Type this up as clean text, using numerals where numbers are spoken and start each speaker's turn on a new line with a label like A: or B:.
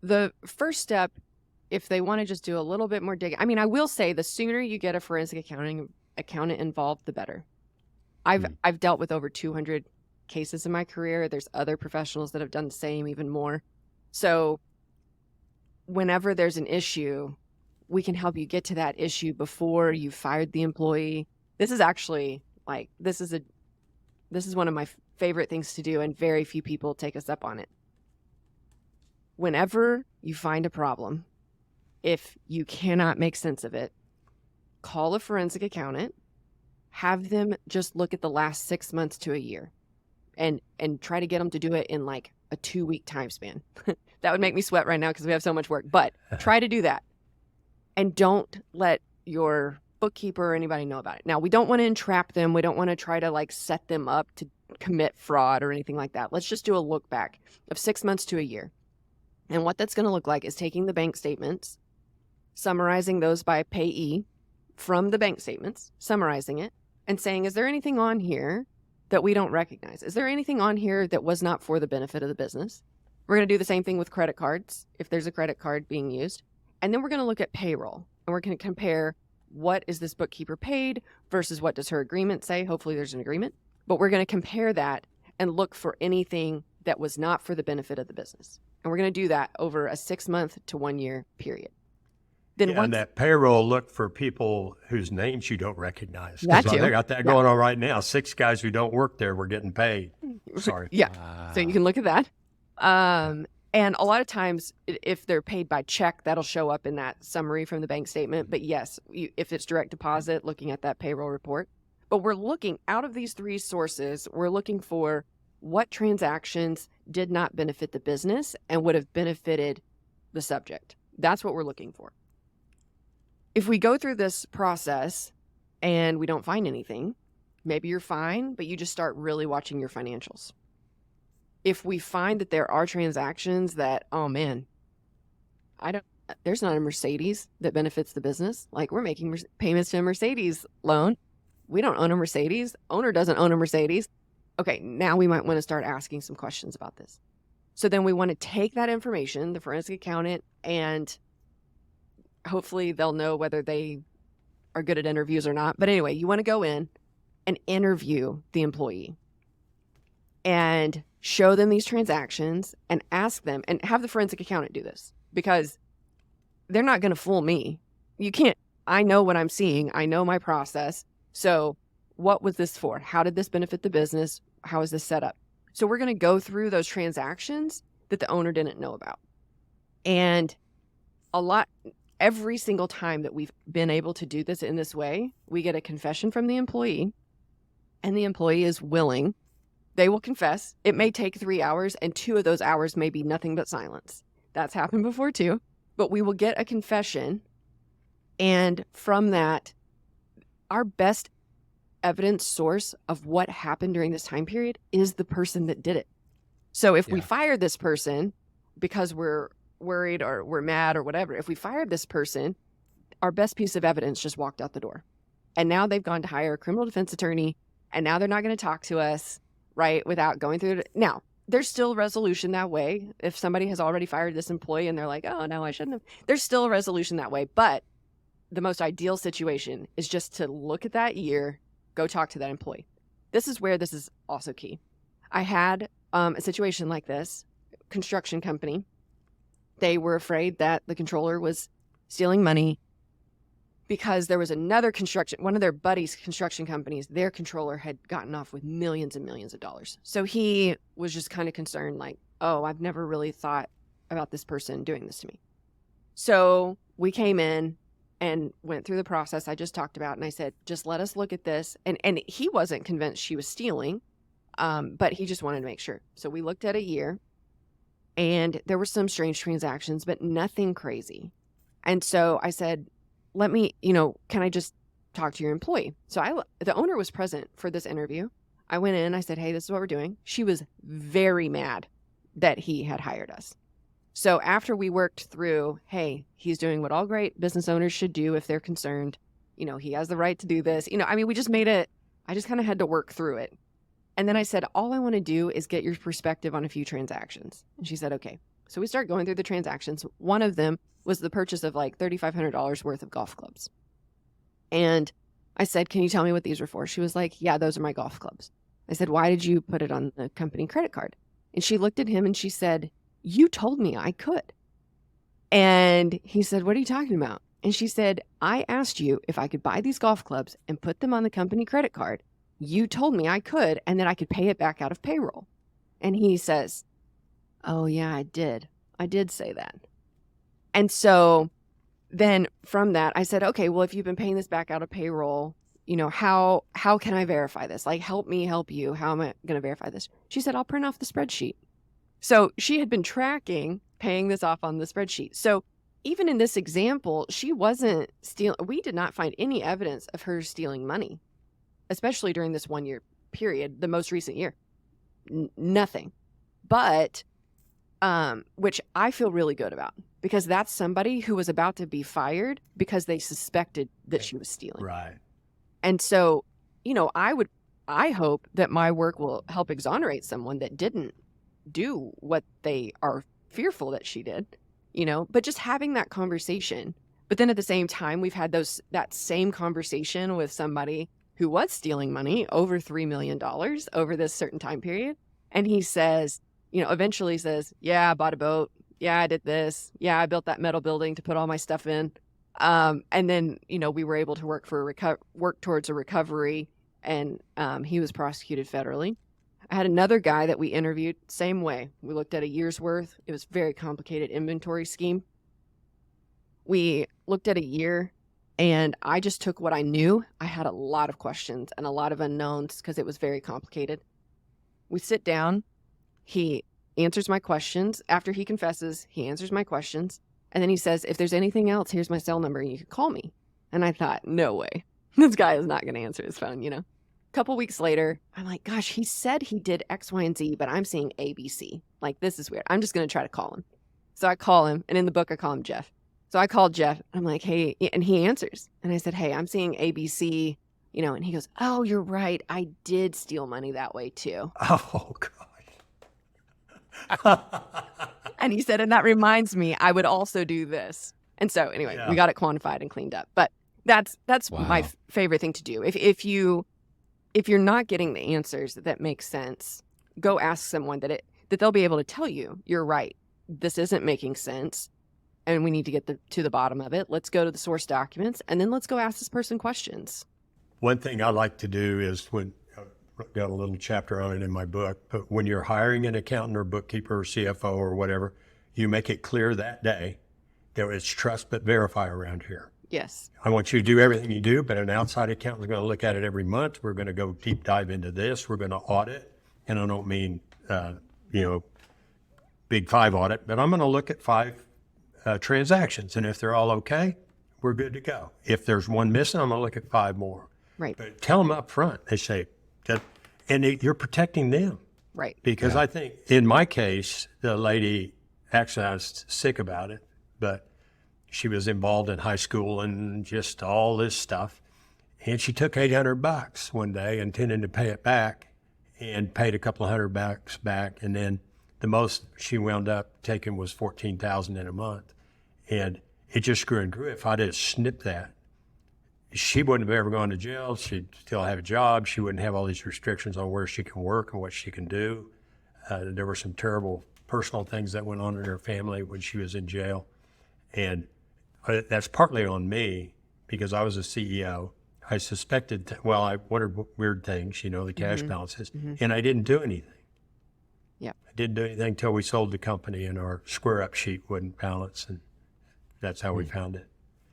A: the first step, if they want to just do a little bit more digging, I mean, I will say the sooner you get a forensic accountant involved, the better. I've dealt with over 200 cases in my career. There's other professionals that have done the same, even more. So whenever there's an issue, we can help you get to that issue before you fired the employee. This is actually like, this is one of my favorite things to do, and very few people take us up on it. Whenever you find a problem, if you cannot make sense of it, call a forensic accountant, have them just look at the last 6 months to a year and try to get them to do it in like a 2-week time span. That would make me sweat right now because we have so much work, but try to do that. And don't let your bookkeeper or anybody know about it. Now, we don't want to entrap them. We don't want to try to like set them up to commit fraud or anything like that. Let's just do a look back of 6 months to a year. And what that's going to look like is taking the bank statements, summarizing those by payee from the bank statements, summarizing it, and saying, is there anything on here that we don't recognize? Is there anything on here that was not for the benefit of the business? We're going to do the same thing with credit cards, if there's a credit card being used. And then we're going to look at payroll, and we're going to compare what is this bookkeeper paid versus what does her agreement say. Hopefully there's an agreement. But we're going to compare that and look for anything that was not for the benefit of the business. And we're going to do that over a 6-month to 1 year period. Then
B: and that payroll, look for people whose names you don't recognize.
A: That too.
B: They got that going on right now. 6 guys who don't work there were getting paid. Sorry.
A: Yeah. So you can look at that. And a lot of times, if they're paid by check, that'll show up in that summary from the bank statement. But yes, if it's direct deposit, looking at that payroll report. But we're looking out of these 3 sources, we're looking for what transactions did not benefit the business and would have benefited the subject. That's what we're looking for. If we go through this process and we don't find anything, maybe you're fine, but you just start really watching your financials. If we find that there are transactions that, oh man, there's not a Mercedes that benefits the business. Like, we're making payments to a Mercedes loan. We don't own a Mercedes. Owner doesn't own a Mercedes. Okay, now we might want to start asking some questions about this. So then we want to take that information, the forensic accountant, and hopefully they'll know whether they are good at interviews or not. But anyway, you want to go in and interview the employee and show them these transactions and ask them, and have the forensic accountant do this, because they're not going to fool me. You can't. I know what I'm seeing. I know my process. So what was this for? How did this benefit the business? How is this set up? So we're going to go through those transactions that the owner didn't know about. And every single time that we've been able to do this in this way, we get a confession from the employee, and the employee is willing. They will confess. It may take 3 hours, and 2 of those hours may be nothing but silence. That's happened before too. But we will get a confession, and from that, our best evidence source of what happened during this time period is the person that did it. So if we fire this person because we're worried or we're mad or whatever, if we fired this person, our best piece of evidence just walked out the door. And now they've gone to hire a criminal defense attorney, and now they're not going to talk to us, right, without going through it. Now, there's still resolution that way. If somebody has already fired this employee and they're like, oh, no, I shouldn't have. There's still a resolution that way. But the most ideal situation is just to look at that year, go talk to that employee. This is where this is also key. I had a situation like this, construction company. They were afraid that the controller was stealing money because there was another one of their buddies' construction companies, their controller had gotten off with millions and millions of dollars. So he was just kind of concerned, like, oh, I've never really thought about this person doing this to me. So we came in and went through the process I just talked about, and I said, just let us look at this. And he wasn't convinced she was stealing, but he just wanted to make sure. So we looked at a year, and there were some strange transactions, but nothing crazy. And so I said, can I just talk to your employee? So the owner was present for this interview. I went in, I said, hey, this is what we're doing. She was very mad that he had hired us. So after we worked through, hey, he's doing what all great business owners should do if they're concerned. He has the right to do this. We just made it, I just kind of had to work through it. And then I said, all I want to do is get your perspective on a few transactions. And she said, okay. So we start going through the transactions. One of them was the purchase of like $3,500 worth of golf clubs. And I said, can you tell me what these were for? She was like, yeah, those are my golf clubs. I said, why did you put it on the company credit card? And she looked at him and she said, you told me I could. And he said, what are you talking about? And she said, I asked you if I could buy these golf clubs and put them on the company credit card. You told me I could, and that I could pay it back out of payroll. And he says, oh yeah, I did. I did say that. And so then from that, I said, okay, well, if you've been paying this back out of payroll, you know, how can I verify this? Like, help me help you. How am I going to verify this? She said, I'll print off the spreadsheet. So she had been tracking, paying this off on the spreadsheet. So even in this example, she wasn't stealing. We did not find any evidence of her stealing money, especially during this 1 year period, the most recent year. Nothing. But, which I feel really good about, because that's somebody who was about to be fired because they suspected that she was stealing.
B: Right.
A: And so, you know, I hope that my work will help exonerate someone that didn't do what they are fearful that she did, you know, but just having that conversation. But then at the same time, we've had that same conversation with somebody who was stealing money, over $3 million over this certain time period. And he says, you know, eventually says, yeah, I bought a boat. Yeah, I did this. Yeah, I built that metal building to put all my stuff in. And then, you know, we were able to work towards a recovery, and he was prosecuted federally. I had another guy that we interviewed, same way. We looked at a year's worth. It was a very complicated inventory scheme. We looked at a year, and I just took what I knew. I had a lot of questions and a lot of unknowns because it was very complicated. We sit down. He answers my questions. After he confesses, he answers my questions. And then he says, if there's anything else, here's my cell number and you can call me. And I thought, no way. This guy is not going to answer his phone, you know. A couple weeks later, I'm like, gosh, he said he did X, Y, and Z, but I'm seeing ABC. Like, this is weird. I'm just going to try to call him. So I call him. And in the book, I call him Jeff. So I called Jeff. I'm like, hey, and he answers. And I said, hey, I'm seeing ABC, you know, and he goes, oh, you're right. I did steal money that way too.
B: Oh, gosh.
A: And he said, and that reminds me, I would also do this. And so anyway, we got it quantified and cleaned up. But that's my favorite thing to do. If you're not getting the answers that make sense, go ask someone that they'll be able to tell you, you're right. This isn't making sense. And we need to get to the bottom of it. Let's go to the source documents, and then let's go ask this person questions.
B: One thing I like to do is I've got a little chapter on it in my book, but when you're hiring an accountant or bookkeeper or CFO or whatever, you make it clear that day that it's trust but verify around here.
A: Yes.
B: I want you to do everything you do, but an outside accountant is going to look at it every month. We're going to go deep dive into this. We're going to audit. And I don't mean, big 5 audit, but I'm going to look at 5 transactions. And if they're all okay, we're good to go. If there's one missing, I'm going to look at 5 more.
A: Right.
B: But tell them up front. They say, you're protecting them.
A: Right.
B: Because I think in my case, the lady, actually I was sick about it, but she was involved in high school and just all this stuff. And she took $800 one day, intending to pay it back, and paid a couple of $100 back. And then the most she wound up taking was $14,000 in a month. And it just grew and grew. If I'd have snipped that, she wouldn't have ever gone to jail. She'd still have a job. She wouldn't have all these restrictions on where she can work and what she can do. There were some terrible personal things that went on in her family when she was in jail. And that's partly on me because I was a CEO. I suspected, I wondered weird things, the cash balances, and I didn't do anything.
A: Yeah.
B: I didn't do anything until we sold the company and our square up sheet wouldn't balance, and that's how we found it.